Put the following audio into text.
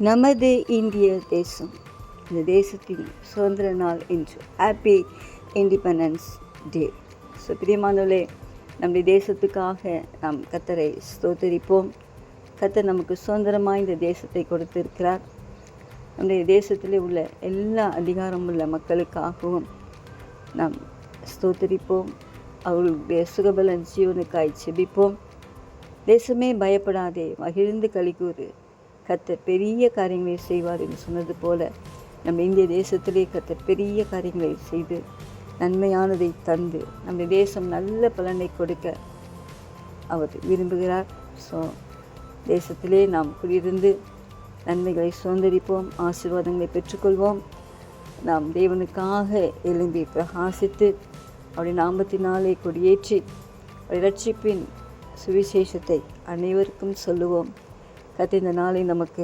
நமது இந்திய தேசம், இந்த தேசத்தின் சுதந்திர நாள் இன்று. Happy independence day. ஸோ பிரியமானவர்களே, நம்முடைய தேசத்துக்காக நாம் கர்த்தரை ஸ்தோத்தரிப்போம். கர்த்தர் நமக்கு சுதந்திரமாக இந்த தேசத்தை கொடுத்திருக்கிறார். நம்முடைய தேசத்திலே உள்ள எல்லா அதிகாரமுள்ள மக்களுக்காகவும் நாம் ஸ்தோத்தரிப்போம். அவர்களுடைய சுகபலன் ஜீவனுக்காய் செபிப்போம். தேசமே பயப்படாதே, மகிழ்ந்து களிக்கூறு, கர்த்தர் பெரிய காரியங்களை செய்வார் என்று சொன்னது போல நம்ம இந்திய தேசத்திலே கர்த்தர் பெரிய காரியங்களை செய்து நன்மையானதை தந்து நம்முடைய தேசம் நல்ல பலனை கொடுக்க அவர் விரும்புகிறார். ஸோ தேசத்திலே நாம் குடியிருந்து நன்மைகளை சுதந்திரிப்போம், ஆசீர்வாதங்களை பெற்றுக்கொள்வோம். நாம் தேவனுக்காக எழும்பி பிரகாசித்து அவருடைய நாமத்தினாலே கொடியேற்றி அவருடைய ரட்சிப்பின் சுவிசேஷத்தை அனைவருக்கும் சொல்லுவோம். கர்த்தர் இந்த நாளை நமக்கு